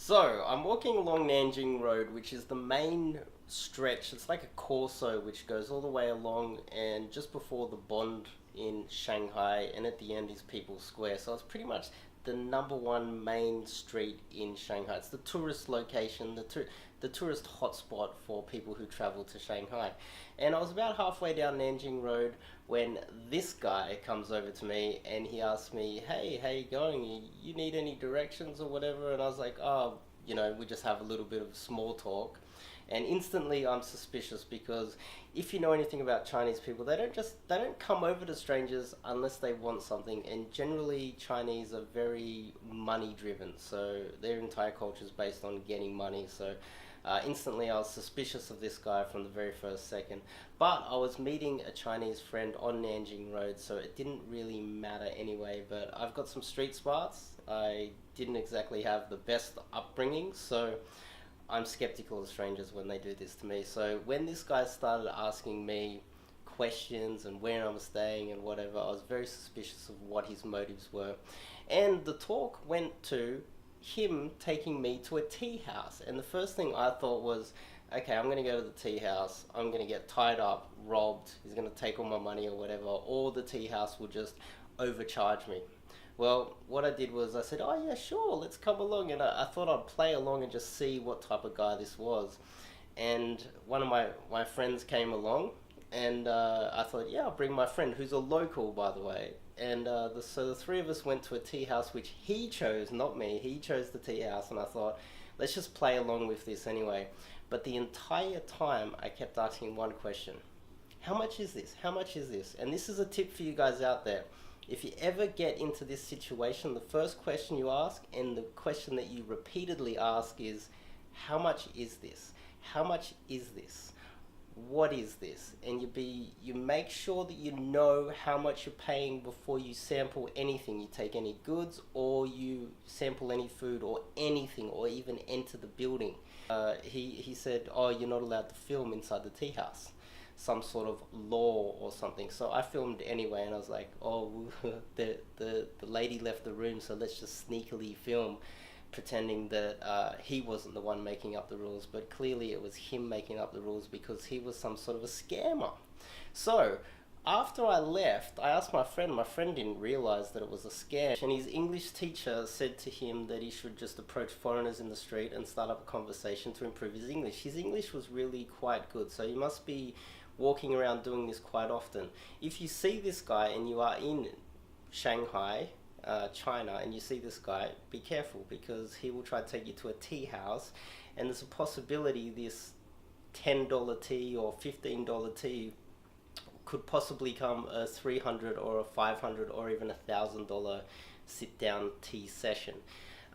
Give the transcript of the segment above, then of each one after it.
So, I'm walking along Nanjing Road, which is the main stretch. It's like a corso which goes all the way along and just before the Bond in Shanghai, and at the end is People's Square. So, it's pretty much the number one main street in Shanghai. It's the tourist location, the tourist hotspot for people who travel to Shanghai. And I was about halfway down Nanjing Road when this guy comes over to me and he asks me, "Hey, how you going? You need any directions or whatever?" And I was like, "Oh, we just have a little bit of small talk." And instantly I'm suspicious because if you know anything about Chinese people, they don't come over to strangers unless they want something. And generally Chinese are very money driven, so their entire culture is based on getting money. So instantly I was suspicious of this guy from the very first second. But I was meeting a Chinese friend on Nanjing Road, so it didn't really matter anyway. But I've got some street smarts. I didn't exactly have the best upbringing, so I'm skeptical of strangers when they do this to me. So when this guy started asking me questions and where I'm staying and whatever, I was very suspicious of what his motives were. And the talk went to him taking me to a tea house. And the first thing I thought was, okay, I'm going to go to the tea house, I'm going to get tied up, robbed, he's going to take all my money or whatever, or the tea house will just overcharge me. Well, what I did was I said, "Oh yeah, sure, let's come along." And I thought I'd play along and just see what type of guy this was. And one of my friends came along, and I thought, yeah, I'll bring my friend, who's a local, by the way. And so the three of us went to a tea house, which he chose, not me. He chose the tea house, and I thought, let's just play along with this anyway. But the entire time, I kept asking one question. How much is this? How much is this? And this is a tip for you guys out there. If you ever get into this situation, the first question you ask and the question that you repeatedly ask is, how much is this? How much is this? What is this? And you make sure that you know how much you're paying before you sample anything. You take any goods or you sample any food or anything, or even enter the building. He said, "Oh, you're not allowed to film inside the tea house." Some sort of law or something. So I filmed anyway, and I was like, "Oh, the lady left the room, so let's just sneakily film," pretending that he wasn't the one making up the rules. But clearly it was him making up the rules because he was some sort of a scammer. So after I left, I asked my friend. My friend didn't realize that it was a scam, and his English teacher said to him that he should just approach foreigners in the street and start up a conversation to improve his English. His English was really quite good, so he must be walking around doing this quite often. If you see this guy and you are in Shanghai, China, and you see this guy, be careful, because he will try to take you to a tea house, and there's a possibility this $10 tea or $15 tea could possibly come a $300 or a $500 or even a $1,000 sit-down tea session.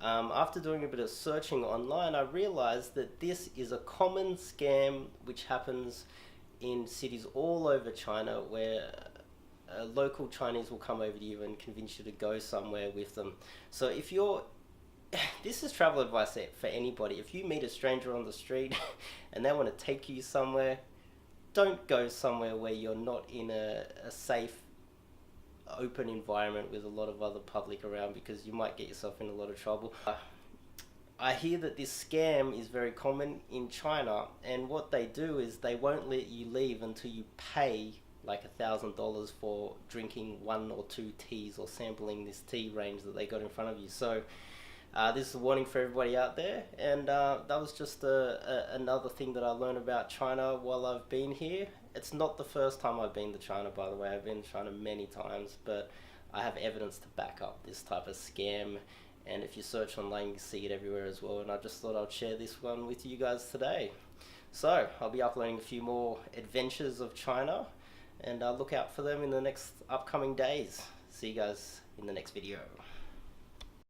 After doing a bit of searching online, I realized that this is a common scam which happens in cities all over China, where local Chinese will come over to you and convince you to go somewhere with them. So if you're this is travel advice for anybody. If you meet a stranger on the street and they want to take you somewhere, don't go somewhere where you're not in a safe, open environment with a lot of other public around, because you might get yourself in a lot of trouble. I hear that this scam is very common in China, and what they do is they won't let you leave until you pay like $1,000 for drinking one or two teas or sampling this tea range that they got in front of you. So this is a warning for everybody out there, and that was just another thing that I learned about China while I've been here. It's not the first time I've been to China, by the way. I've been to China many times, but I have evidence to back up this type of scam. And if you search online, you can see it everywhere as well. And I just thought I'd share this one with you guys today. So I'll be uploading a few more adventures of China, and look out for them in the next upcoming days. See you guys in the next video.